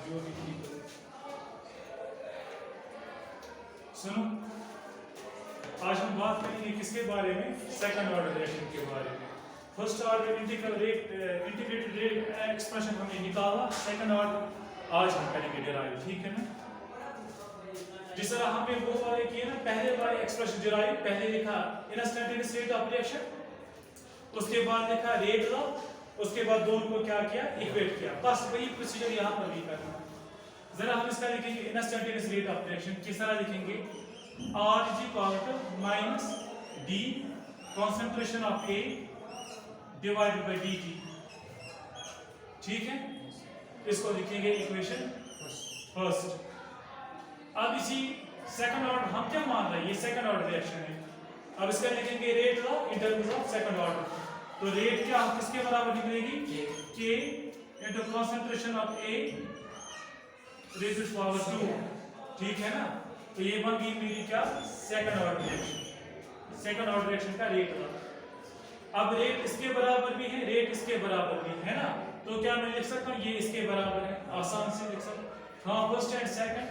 जो भी ठीक है। सुनो, आज हम बात करेंगे किसके बारे में? सेकंड ऑर्डर रिएक्शन के बारे में। First order integrated rate expression हमने निकाला, सेकंड ऑर्डर आज हम करेंगे डिराइव, ठीक है ना? जिस तरह हमने वो वाले किए ना, पहले वाले एक्सप्रेशन डिराइव, पहले लिखा इंस्टैंटेनियस रेट ऑफ रिएक्शन, उसके बाद लिखा रेट लॉ, उसके बाद दोनों को क्या किया? इक्वेट किया। बस वही प्रोसीजर यहाँ पर भी करना है। जरा हम इसका लिखेंगे इंस्टैंटेनियस रेट ऑफ रिएक्शन, किस तरह लिखेंगे? R is equal to minus D concentration of A divided by dt, ठीक है? इसको लिखेंगे इक्वेशन फर्स्ट। अब इसी सेकंड ऑर्डर हम क्या मान रहे हैं? ये सेकंड ऑर्डर रिएक्शन है। अब इसका लिखेंगे rate law in terms of second order. तो रेट क्या किसके बराबर निकलेगी? K into concentration of A raised to power 2, ठीक है ना? तो ये बन गई मेरी क्या? Second order reaction. Second order reaction का रेट लॉ। अब रेट इसके बराबर भी है, रेट इसके बराबर भी है ना? तो क्या मैं लिख सकता हूँ? ये इसके बराबर है, आसान से लिख सकता हूँ। हाँ, फर्स्ट एंड सेकंड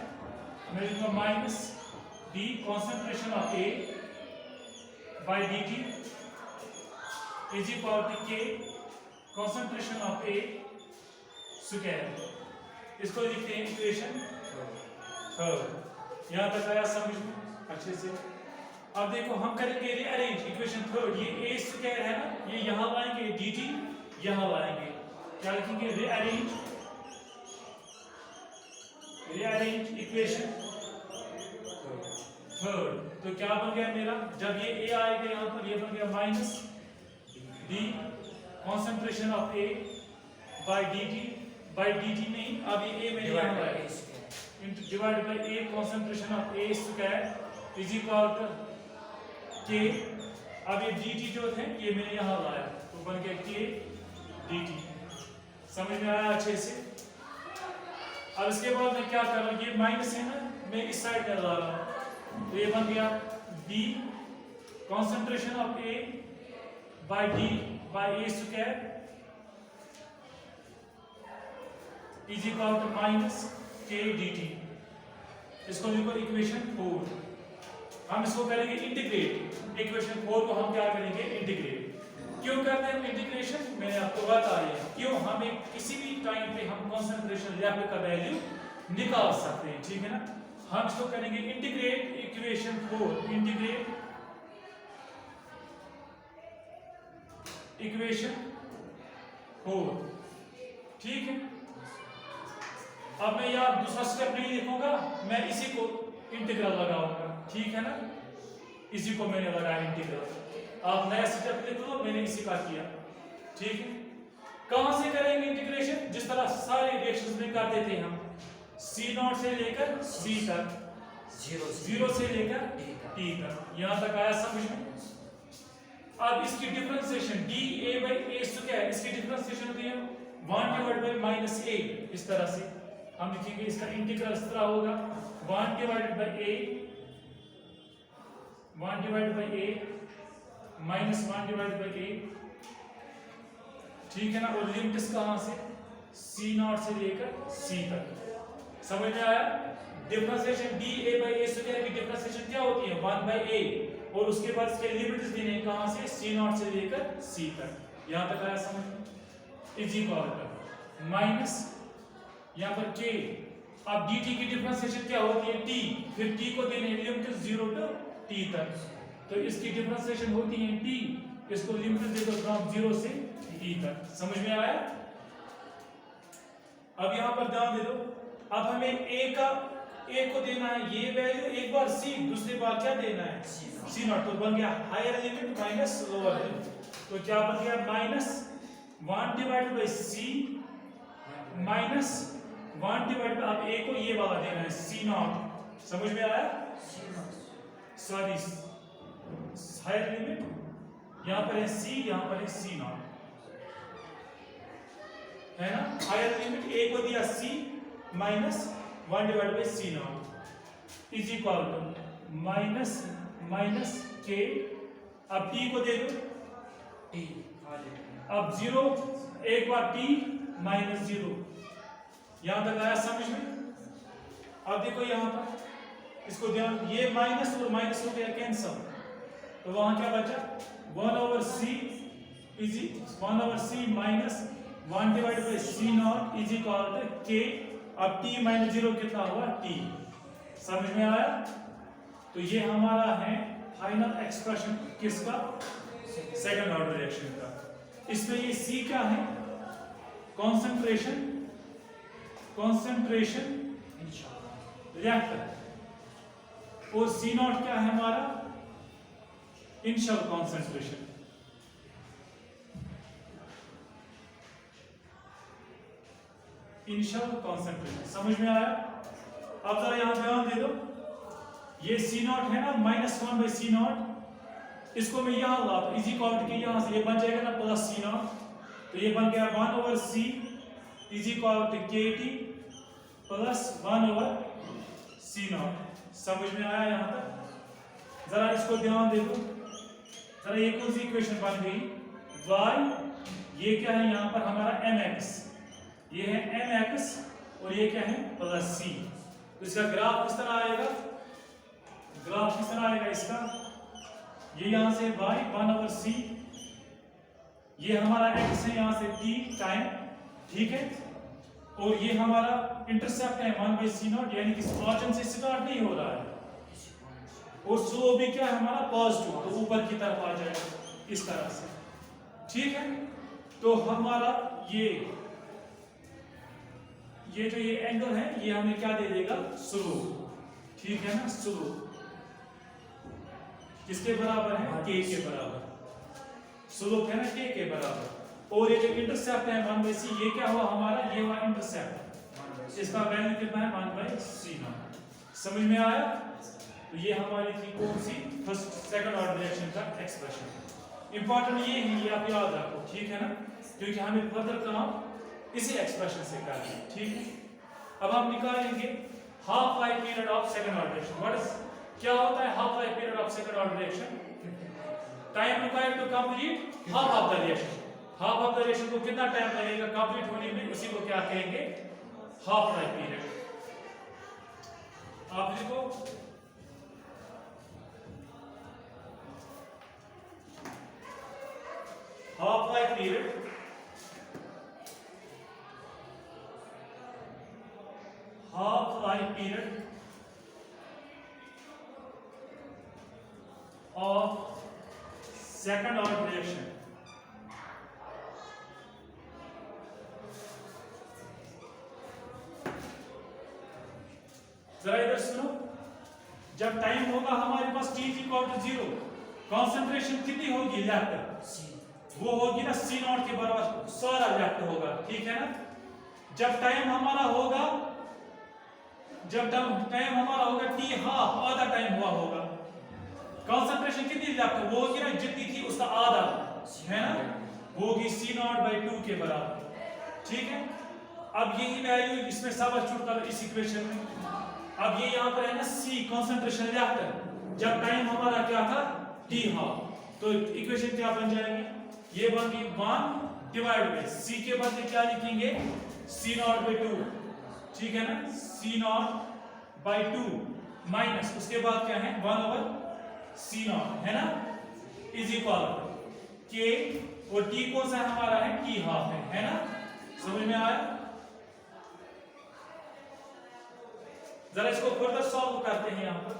मैं लिखूंगा minus D concentration of A by dt is equal to K concentration of A square. इसको लिखते हैं इक्वेशन थर्ड। यहाँ तक आया समझ में अच्छे से? अब देखो हम करेंगे रीअरेंज इक्वेशन थर्ड। ये ए स्क्वायर है ना, ये यहाँ लाएंगे, dt यहाँ लाएंगे, क्या लिखेंगे? Rearrange equation third. तो क्या बन गया मेरा? जब ये a आएगा यहाँ पर, ये बन गया minus D concentration of A by dt नहीं, अब ये a में यहाँ आएगा divided by a concentration of a square is equal to k। अब ये dt जो थे ये मैंने यहाँ लाया, तो बन गया k dt। समझ में आया अच्छे से? अब इसके बाद मैं क्या कर रहा हूँ? ये माइनस है ना, मैं इस साइड में ला रहा हूँ, तो ये बन गया d concentration of a by a square is equal to minus k dt। इसको लिखो इक्वेशन 4। हम इसको करेंगे इंटीग्रेट। इक्वेशन 4 को हम क्या करेंगे? इंटीग्रेट। क्यों करते हैं इंटीग्रेशन? मैंने आपको बता दिया क्यों। हमें किसी भी टाइम पे हम कंसंट्रेशन लेवल का वैल्यू निकाल सकते हैं, ठीक है ना? हम इसको करेंगे इंटीग्रेट इक्वेशन 4, इंटीग्रेट इक्वेशन 4, ठीक है? अब मैं यार दूसरा स्टेप नहीं लिखूंगा, मैं इसी को इंटीग्रल लगाऊंगा, ठीक है ना? इसी को मैंने लगाया इंटीग्रल। आप नया स्टेप लिख लो, मैंने इसी का किया, ठीक है? कहां से करेंगे इंटीग्रेशन? जिस तरह सारे रिएक्शंस में करते थे हम, C0 से लेकर C तक, 0 से लेकर T तक। यहां तक आया समझ में? अब इसकी डिफरेंशिएशन dA/a स्क्वायर, इसकी डिफरेंशिएशन होती है 1 डिवाइड बाय माइनस a। इस तरह से हम लिखेंगे, इसका इंटीग्रल इस तरह होगा 1 divided by a minus 1 divided by a, ठीक है ना? और लिमिट्स कहां से? C0 से लेकर C तक। समझ में आया? डिफरेंशिएशन dA/a स्क्वायर की डिफरेंशिएशन क्या होती है? 1/a, और उसके बाद इसके लिमिट्स देने हैं कहां से? C0 से लेकर C तक। यहां तक आया समझ में? इज इक्वल टू माइनस यहाँ पर k। अब dt की डिफरेंशिएशन क्या होती है? t, फिर t को देने हैं लिमिट 0 टू t तक, तो इसकी डिफरेंशिएशन होती है t, इसको लिमिट दे दो फ्रॉम 0 से t तक। समझ में आया? अब यहाँ पर ध्यान दे दो, अब हमें a को देना है ये वैल्यू, एक बार c, दूसरी बार क्या देना है? C0। तो बन गया higher limit minus lower limit. तो क्या बन गया? Minus 1 divided by c minus 1 divide by, अब a को ये वाला देना है C0। समझ में आया? सॉरी, हायर लिमिट यहाँ पर है c, यहाँ पर है C0, है ना? हायर लिमिट a को दिया c minus 1 divide by C0 is equal to minus k। अब t को दे दो t, अब 0, एक बार t माइनस 0, यहां तक आया समझ में? अब देखो यहां पर इसको ध्यान, ये माइनस और माइनस हो गया कैंसल, तो वहां क्या बचा 1/c is 1/c minus 1 divide by c not is equal to k। अब t माइनस 0 कितना हुआ t। समझ में आया? तो ये हमारा है फाइनल एक्सप्रेशन किसका? सेकंड ऑर्डर रिएक्शन का। इसमें ये c क्या है? कंसंट्रेशन रिएक्टर, और c नॉट क्या है हमारा? Initial concentration. इनिशियल कंसंट्रेशन समझ में आया? अब जरा यहां ध्यान दे दो, ये c नॉट है ना -1/c0, इसको मैं यहां लाता इज इक्वल टू के, यहां से ये बन जाएगा ना प्लस c0, तो ये बन गया 1/c is equal to kT plus 1/c0। समझ में आया यहां तक? जरा इसको ध्यान दे दो, जरा ये कौन सी इक्वेशन बन गई? y, ये क्या है यहां पर हमारा mx, ये है mx और ये क्या है प्लस c। तो इसका ग्राफ किस तरह आएगा? ग्राफ किस तरह आएगा इसका? ये यहां से y 1/c, ये हमारा x है यहां से t टाइम, ठीक है, और ये हमारा इंटरसेप्ट है 1/c0, यानी कि ऑरिजिन से स्टार्ट नहीं हो रहा है, और स्लोप भी क्या है हमारा पॉजिटिव, तो ऊपर की तरफ आ जाएगा इस तरह से, ठीक है। तो हमारा ये जो ये एंगल है ये हमें क्या दे देगा? स्लोप, ठीक है ना, स्लोप किसके बराबर है? k के बराबर, स्लोप है ना k के बराबर। और ये जो इंटरसेप्ट है 1/c, ये क्या हुआ हमारा? ये हुआ इंटरसेप्ट, इसका वैल्यू कितना है? 1/c0। समझ में आया? तो ये हमारी थी कौन सी? फर्स्ट सेकंड ऑर्डर रिएक्शन का एक्सप्रेशन। इंपॉर्टेंट ये है, ये आप याद रखो, ठीक है ना, क्योंकि हमें फर्दर काम इसी एक्सप्रेशन से करना है, ठीक है। अब हम निकालेंगे half life period of second order reaction. What is, क्या होता है half life period of second order reaction? Time required to complete half of the reaction. Half of the reaction को कितना टाइम लगेगा कंप्लीट होने में, उसी को क्या कहेंगे? Half life period. आप लिखो half life period, half life period of second order reaction. जरा इधर सुनो, जब टाइम होगा हमारे पास t इक्वल टू 0, कंसंट्रेशन कितनी होगी रिएक्टर? वो होगी ना c0 के बराबर, सारा रिएक्टर होगा, ठीक है ना। जब टाइम हमारा होगा, जब टाइम हमारा होगा t हाफ, आधा टाइम हुआ होगा, कंसंट्रेशन कितनी रिएक्टर? वो होगी ना जितनी थी उसका आधा, है ना, वो होगी c0/2 के बराबर, ठीक है। अब यही वैल्यू इसमें सब्स्टिट्यूट कर इस इक्वेशन में। अब ये यहाँ पर है ना c कंसंट्रेशन रिएक्टर, जब टाइम हमारा क्या था? t हाफ, तो इक्वेशन क्या बन जाएगी? ये बन गई 1 डिवाइड बाय c के बदले क्या लिखेंगे? c0/2, ठीक है ना, c0/2 माइनस उसके बाद क्या है 1/c0, है ना, इज इक्वल k, और t कौन सा हमारा है? t हाफ है ना। समझ में आया? जरा इसको फर्दर सॉल्व करते हैं यहां पर।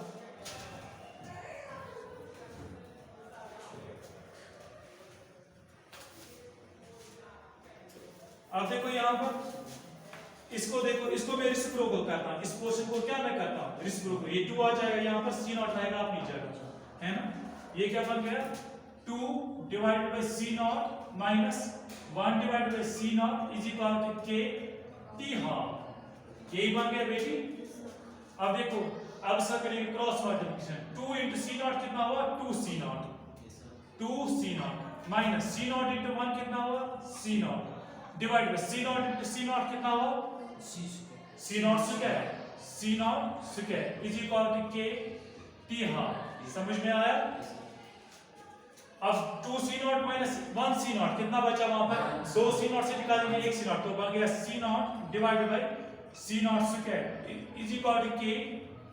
अब देखो यहां पर इसको देखो, इसको मैं रेसिप्रोकल करता हूं, इस पोर्शन को क्या मैं करता हूं? रेसिप्रोकल। ये 2 आ जाएगा यहां पर, c0 आएगा अपनी जगह, है ना। ये क्या बन गया? 2 divided by c0 minus 1 divided by c0 is equal to k t half. यही बन गया बेटी। अब देखो, अब इसका करेंगे क्रॉस मल्टीप्लिकेशन। 2 into c0 कितना हुआ? 2c0, 2c0 minus c0 into 1 कितना हुआ? c0 divide by c0 into c0 कितना हुआ? c0 square, c0 square is equal to k t half. समझ में आया? अब 2c0 माइनस 1c0 कितना बचा वहां पर? 2c0 से निकालेंगे 1c0, तो बन गया c0 divided by C not square is equal to K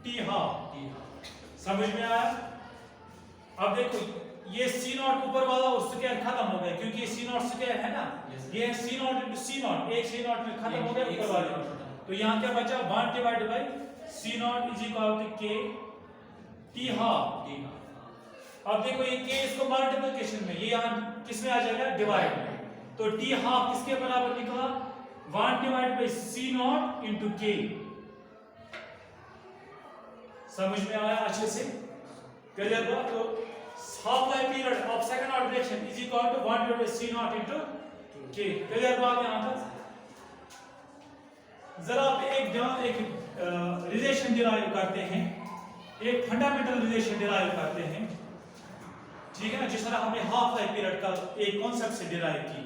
T half. समझ में आया? अब देखो ये सी नॉट ऊपर वाला और स्क्वायर खत्म हो गया क्योंकि ये सी नॉट स्क्वायर है ना, ये सी नॉट इंटू सी नॉट, एक सी नॉट में खत्म हो गया ऊपर वाले। तो यहाँ क्या बचा 1 divided by C not is equal to K T half. अब देखो ये के इसको मल्टीप्लिकेशन में, ये यहाँ किस में आ जाएगा डिवाइड में, तो टी हाफ किसके बराबर निकला 1 divide by C not into K. समझ में आया अच्छे से? क्लियर बात? तो half life period of second order reaction is equal to 1 divided by C not into K. Clear बात यहां तक? जरा आप एक रिलेशन डिराइव करते हैं, एक फंडामेंटल रिलेशन डिराइव करते हैं, ठीक है ना, जिस तरह हमने हाफ लाइफ पीरियड का एक कॉन्सेप्ट से डिराइव की।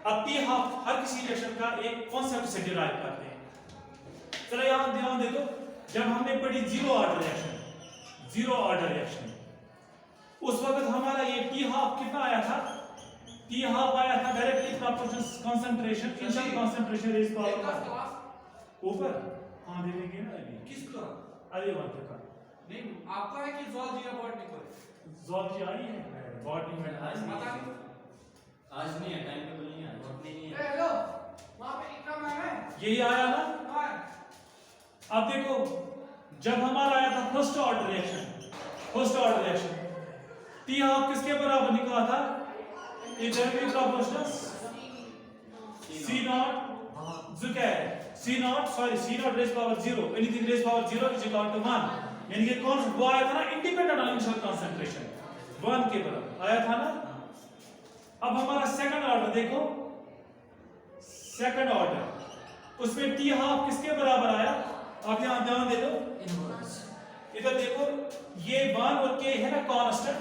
अब टी हाफ हर किसी रिएक्शन का एक कॉन्सेप्ट से डिराइव करते हैं। चलो यहां ध्यान दे दो, जब हमने पढ़ी जीरो ऑर्डर रिएक्शन, उस वक्त हमारा ये टी हाफ कितना आया था? टी हाफ आया था directly proportional concentration, initial concentration is power ऊपर। हां दे देंगे ना अभी किसका? अरे बात का नहीं आपका है कि ज़ूलॉजी या बॉटनी का? ज़ूलॉजी आई है, बॉटनी में आज पता नहीं, आज नहीं है, टाइम टेबल नहीं है, बॉटनी नहीं है। हेलो वहां पे इतना मैम है, यही आया ना। हां अब देखो जब हमारा आया था first order reaction, T half किसके बराबर निकला था? इधर proportional C not square, C not raise power 0, anything raise power 0 is equal to 1, यानी कि कौन वो आया था ना इंडिपेंडेंट ऑफ इनिशियल कंसंट्रेशन 1 के बराबर आया था ना। अब हमारा सेकंड ऑर्डर देखो, सेकंड ऑर्डर उसमें टी हाफ किसके बराबर आया? आप यहां ध्यान दे दो, इधर देखो ये 1 और के है ना कांस्टेंट,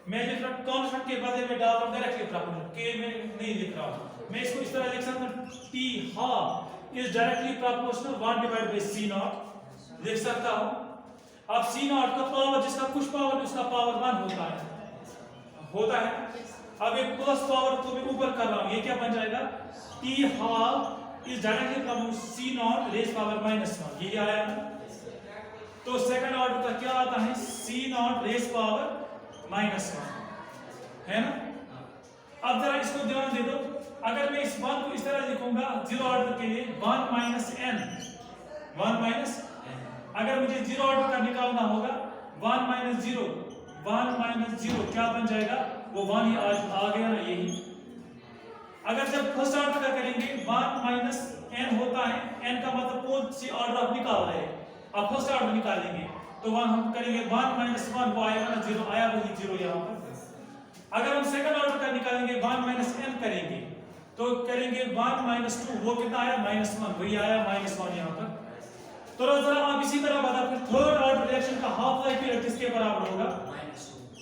मैं लिख रहा हूं कांस्टेंट के बदले में डाल रहा हूं डायरेक्टली प्रोपोर्शनल, के में नहीं लिख रहा हूं मैं, इसको इस तरह लिख सकता हूं T half is directly proportional 1 divided by C not लिख सकता हूं। अब सी नॉट का पावर जिसका कुछ पावर उसका पावर 1 होता है। अब एक प्लस पावर को मैं ऊपर कर रहा हूं, ये क्या बन जाएगा? T half is directly proportional C not raise power -1, ये आया ना। तो सेकंड ऑर्डर का क्या आता है? सी नॉट रेज पावर -1 है ना। अब जरा इसको ध्यान दे दो, अगर मैं इस 1 को इस तरह लिखूंगा जीरो ऑर्डर के लिए 1 माइनस अगर मुझे जीरो ऑर्डर का निकालना होगा 1 माइनस 0 क्या बन जाएगा? वो 1 ही आ गया ना यही। अगर जब फर्स्ट ऑर्डर का करेंगे 1 माइनस n होता है, n का मतलब कौन सी ऑर्डर आप निकाल रहे हैं, आप फर्स्ट ऑर्डर निकालेंगे तो 1 हम करेंगे 1 माइनस 1 वो आएगा ना 0, आया वही 0 यहाँ पर। अगर हम सेकंड ऑर्डर का निकालेंगे 1 माइनस n करेंगे तो करेंगे 1 माइनस 2, वो कितना आया? -1, वही आया -1 यहाँ पर। तो जरा आप इसी तरह बता, फिर थर्ड ऑर्डर रिएक्शन का हाफ लाइफ पीरियड किसके बराबर होगा?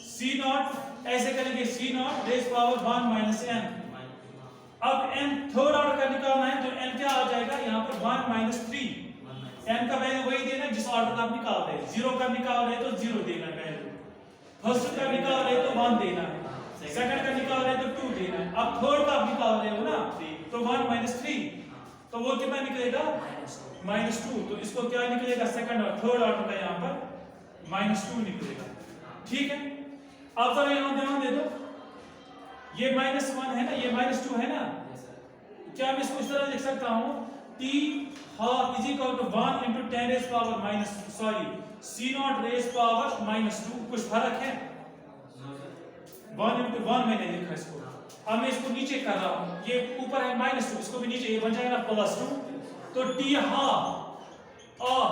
सी नॉट, ऐसे करेंगे C not raise power 1 minus n। अब n थर्ड ऑर्डर का निकालना है तो n क्या आ जाएगा यहाँ पर? 1 माइनस 3। n का वैल्यू वही देना जिस ऑर्डर का आप निकाल रहे हैं, 0 का निकाल रहे तो 0 देना है वैल्यू, फर्स्ट का निकाल रहे तो 1 देना है, सेकंड का निकाल रहे तो 2 देना है। अब थर्ड का आप निकाल रहे हो ना तो 1 माइनस 3, तो वो कितना निकलेगा? -2। तो इसको क्या निकलेगा? सेकंड और थर्ड ऑर्डर का यहाँ पर -2 निकलेगा। ठीक है, अब जरा यहाँ ध्यान दे दो, ये -1 है ना, ये -2 है ना, क्या मैं इसको इस तरह लिख सकता हूँ? T half is equal to 1 into 10 raise power C not raise power -2। कुछ फर्क है? 1 into 1 मैंने लिखा इसको, अब मैं इसको नीचे कर रहा हूँ, ये ऊपर है -2, इसको भी नीचे, ये बन जाएगा +2। तो T half of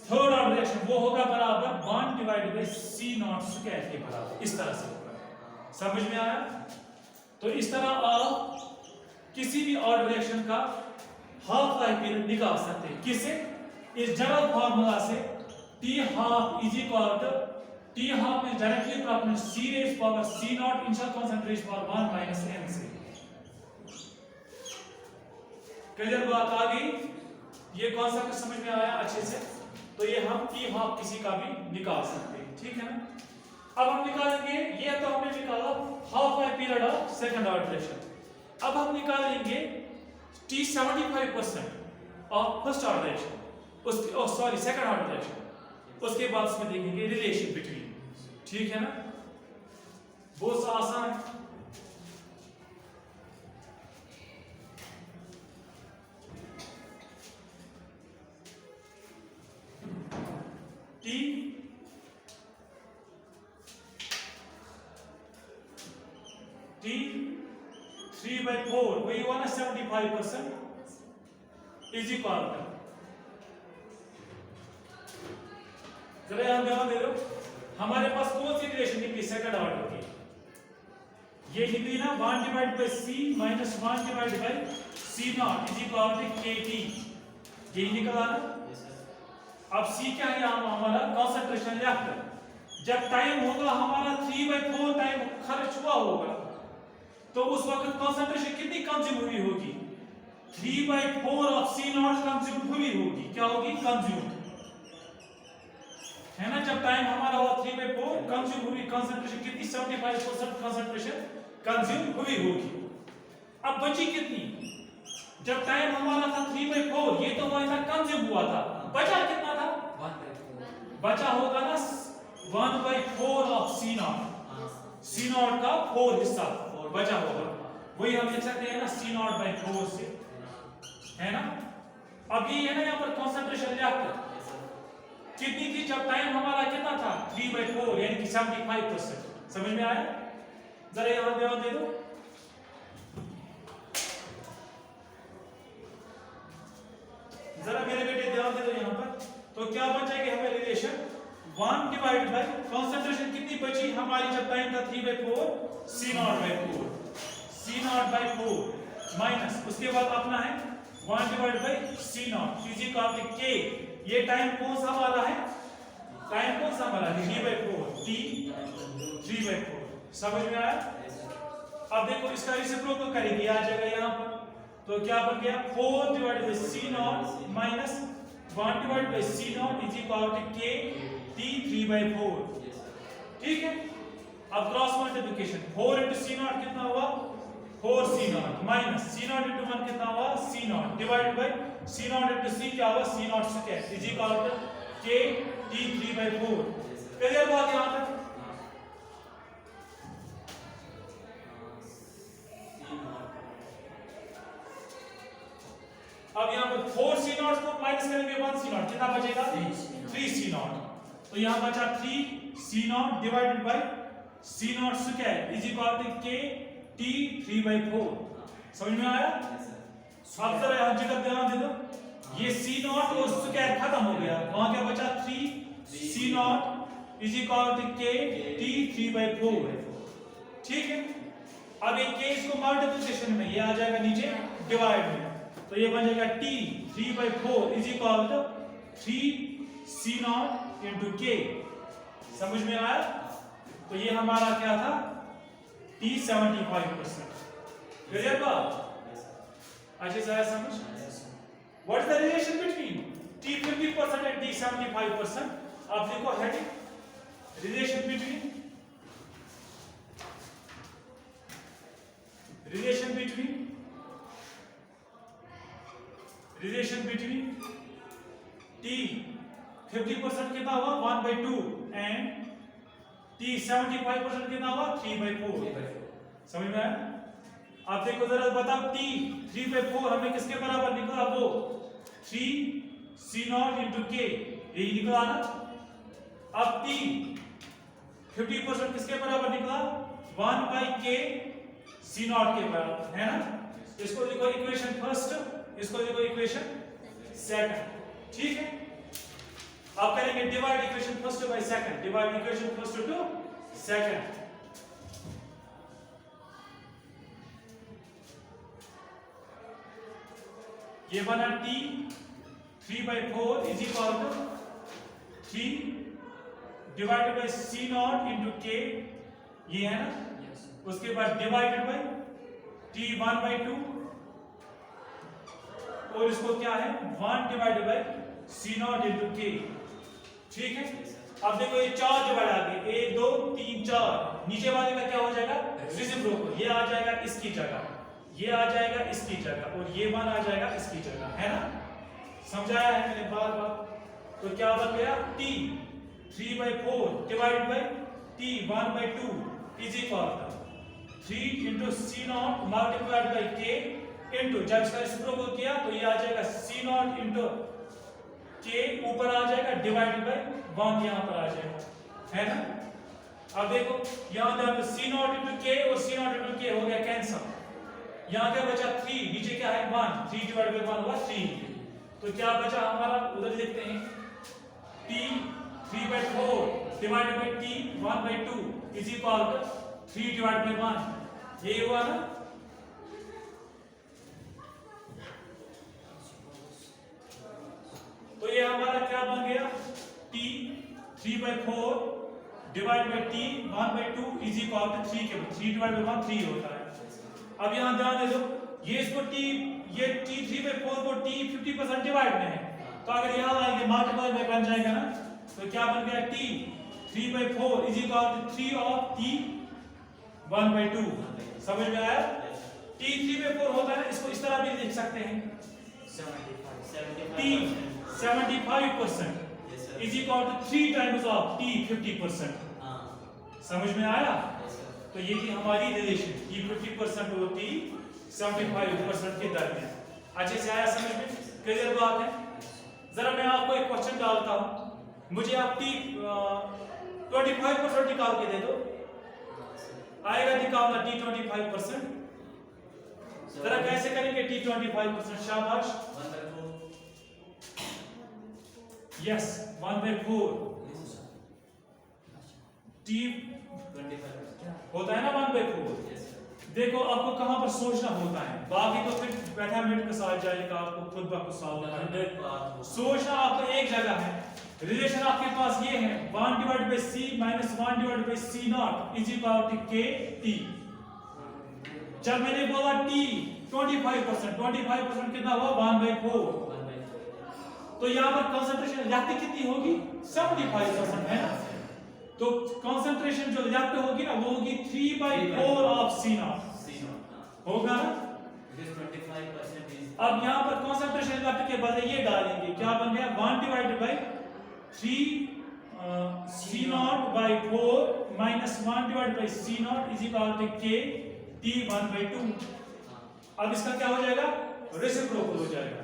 third order reaction वो होगा बराबर 1 divided by C not square के बराबर, इस तरह से होगा। समझ में आया? तो इस तरह आप किसी भी ऑर्डर रिएक्शन का हाफ लाइफ पीरियड निकाल सकते हैं। किससे? इस जनरल फार्मूला से, T half is equal to T half is directly proportional C raise power C not initial concentration power 1 minus n से। क्लियर बात आ गई? ये कॉन्सेप्ट समझ में आया अच्छे से? तो ये हम टी हाफ किसी का भी निकाल सकते हैं, ठीक है ना। अब हम निकालेंगे, ये तो हमने निकाला half life period of second order reaction. अब हम निकालेंगे T 75% of first order reaction, उसके सॉरी सेकंड ऑर्डर रिएक्शन, उसके बाद उसमें देखेंगे रिलेशन बिटवीन, ठीक है ना, बहुत सा आसान है। T T 3/4 वही हुआ ना 75% इज इक्वल टू, जरा यहां ध्यान दे दो, हमारे पास कौन सी रिलेशन निकली सेकंड ऑर्डर की, ये निकली ना 1/c minus 1/c not is equal to kT, ये निकला ना। अब c क्या है हमारा कंसंट्रेशन लेफ्ट, जब टाइम होगा हमारा 3/4 टाइम खर्च हुआ होगा तो उस वक्त कंसंट्रेशन कितनी कंज्यूम हुई होगी, 3/4 ऑफ c नॉट कंज्यूम हुई होगी, क्या होगी कंज्यूम, है ना। जब टाइम हमारा हुआ 3/4 कंज्यूम हुई कंसंट्रेशन कितनी 75% कंसंट्रेशन कंज्यूम हुई होगी। अब बची कितनी, जब टाइम हमारा था 3/4 ये तो हुआ था कंज्यूम हुआ था, बचा कितना था, 1/4 बचा होगा ना 1/4 of c not, c not का 4 हिस्सा बचा होगा, वही हम लिख सकते हैं ना c नॉट बाय 4 से, है ना। अब ये है ना यहाँ पर कंसंट्रेशन लेफ्ट कितनी थी, जब टाइम हमारा कितना था 3/4 यानी कि 75%, समझ में आया, जरा यहां ध्यान दे दो। जरा मेरे बेटे ध्यान दे दो यहां पर, तो क्या बच जाएगी हमें रिलेशन 1 डिवाइड बाय कंसंट्रेशन कितनी बची हमारी जब टाइम था 3/4 c not by 4, c not by 4 minus उसके बाद अपना है 1 divide by c not is equal to k, ये टाइम कौन सा हमारा है, टाइम कौन सा हमारा 3/4 t 3/4, समझ में आया। अब देखो इसका रेसिप्रोकल करेंगे, आ जाएगा यहाँ पर, तो क्या बन गया 4 divide by c not minus 1 divide by c not is equal to k t 3/4, ठीक है। अब cross multiplication 4 into c not कितना हुआ 4c not minus c not into 1 कितना हुआ c not divide by c not into c क्या हुआ c not square is equal to k t 3/4, clear बात यहां तक। अब यहां पर 4c नॉट को माइनस करेंगे 1c नॉट कितना बचेगा 3c नॉट, तो यहां बचा 3c not divided by c not square is equal to k t 3/4, समझ में आया। अब जरा यहां जगह ध्यान दे दो, ये c नॉट और स्क्वायर खत्म हो गया, वहां क्या बचा 3c not is equal to k t 3/4, ठीक है। अब एक k इसको मल्टीप्लिकेशन में ये आ जाएगा नीचे डिवाइड में, तो ये बन जाएगा t 3/4 is equal to 3c not into k, समझ में आया। तो ये हमारा क्या था t 75%, क्लियर बात, अच्छे से आया समझ। What is the relation between t 50% and t 75%, आप देखो हेडिंग रिलेशन बिटवीन t 50% कितना हुआ 1/2 एंड t 75% कितना हुआ 3/4, समझ में आया। आप देखो जरा बताओ t 3/4 हमें किसके बराबर निकला, वो 3c नॉट into k, यही निकला ना। अब t 50% किसके बराबर निकला 1/k c नॉट के बराबर, है ना। इसको लिखो इक्वेशन फर्स्ट, इसको लिखो इक्वेशन सेकंड, ठीक है। अब करेंगे divide equation first by second, divide equation first to second, ये बना t 3/4 is equal to 3 divided by c not into k, ये है ना, उसके बाद डिवाइडेड बाय t 1/2 और इसको क्या है 1 divided by c not into k, ठीक है। अब देखो ये 4 डिवाइड आ गए 1 2 3 4, नीचे वाले का क्या हो जाएगा रेसिप्रोकल, ये आ जाएगा इसकी जगह, ये आ जाएगा इसकी जगह और ये 1 आ जाएगा इसकी जगह, है ना? समझाया है मैंने बार बार। तो क्या बन गया? t 3/4 divided by t 1/2 is equal to 3 into c0 multiplied by k into, जब इसका रेसिप्रोकल किया तो ये आ जाएगा c0 into k ऊपर आ जाएगा डिवाइडेड बाय 1 यहाँ पर आ जाएगा, है ना? अब देखो यहाँ पे c0 into k और c0 into k हो गया कैंसिल। यहाँ क्या बचा? 3, नीचे क्या है? 1, 3 डिवाइडेड बाय 1 हुआ 3। तो क्या बचा हमारा? उधर लिखते हैं t 3/4 divided by t 1/2 is equal to 3 divided by 1। ये हुआ ना? तो ये हमारा क्या बन गया? t 3/4 divide by t 1/2 is equal to 3 के 3 डिवाइड बाय 1 3 होता है। अब यहां ध्यान दे दो, ये इसको t, ये t 3/4 को t 50% डिवाइड में है, तो अगर यहां लाएंगे मल्टीप्लाई में बन जाएगा ना, तो क्या बन गया? t 3/4 is equal to 3 of t 1/2। समझ में आया? t 3/4 होता है ना, इसको इस तरह भी लिख सकते हैं, t 75% is equal to 3 times of t 50%। समझ में आया? तो ये थी हमारी रिलेशन t 50% और t 75% के दरमियान। अच्छे से आया समझ में? क्लियर बात है? जरा मैं आपको एक क्वेश्चन डालता हूं, मुझे आप t 25% निकाल के दे दो, आएगा निकालना t 25%। जरा कैसे करेंगे t 25%? शाबाश, यस 1/4 t 25% होता है ना 1/4। देखो आपको कहां पर सोचना होता है, बाकी तो फिर मैथमेटिक्स आ जाएगा, आपको खुद ब खुद सॉल्व करना है। सोचना आपको एक जगह है, रिलेशन आपके पास ये है 1 divided by c minus 1 divided by c0 is equal to k t। जब मैंने बोला t 25% कितना हुआ? 1/4। तो यहाँ पर कंसंट्रेशन लेफ्ट कितनी होगी? 75% है ना? तो कंसंट्रेशन जो लेफ्ट होगी ना वो होगी 3/4 ऑफ c0 होगा ना? अब यहाँ पर कंसंट्रेशन लेफ्ट के बदले ये डालेंगे, क्या बन गया? 1 divided by 3 c0/4 minus 1 divided by c0 is equal to k t 1/2। अब इसका क्या हो जाएगा? रेसिप्रोकल हो जाएगा,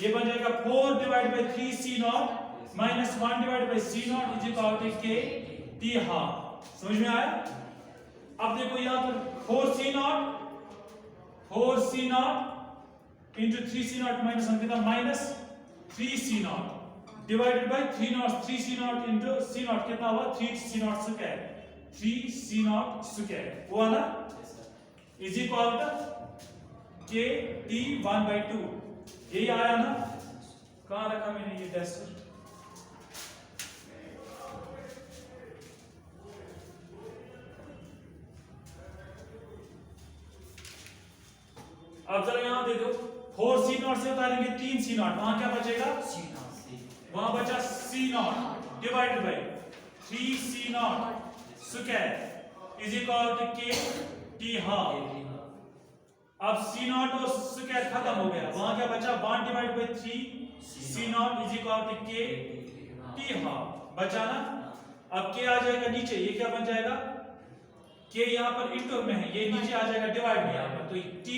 ये बन जाएगा 4 divided by 3 c0 minus 1 divided by c0 is equal to k t half. समझ में आया? अब देखो यहाँ पर 4c0 into 3c0 माइनस हम कितना? Minus 3c0 divided by 3c0 into c0 कितना हुआ? 3c0 स्क्वायर, 3c0 स्क्वायर हुआ ना? Is equal to k t 1/2। यही आया ना? कहाँ रखा मैंने ये टेस्ट? अब जरा यहां देखो, 4c0 से उतारेंगे 3c0, वहां क्या बचेगा? वहां बचा c0 divided by 3c0 square is equal to k t half. अब c0 और स्क्वायर खत्म हो गया, वहां क्या बचा? 1 divided by 3c0 is equal to k t half बचा ना? अब k आ जाएगा नीचे, ये क्या बन जाएगा? k यहाँ पर इंटू में है, ये नीचे आ जाएगा डिवाइड में यहाँ पर, तो t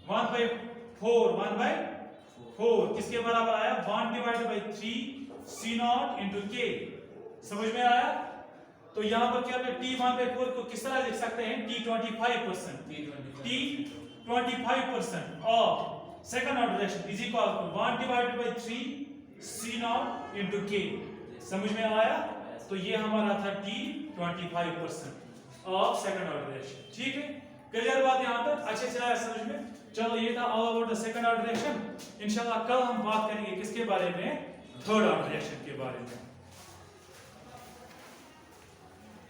1/4 किसके बराबर आया? 1 divided by 3c0 into k। समझ में आया? तो यहाँ पर क्या t 1/4 को किस तरह लिख सकते हैं? t 25% t 25% of second order reaction is equal to 1 divided by 3c0 into k। समझ में आया? तो ये हमारा था t 25% of second order reaction. ठीक है, क्लियर बात यहाँ तक? अच्छे से आया समझ में? चलो ये था all about the second order reaction. इंशाल्लाह कल हम बात करेंगे किसके बारे में? थर्ड ऑर्डर रिएक्शन के बारे में।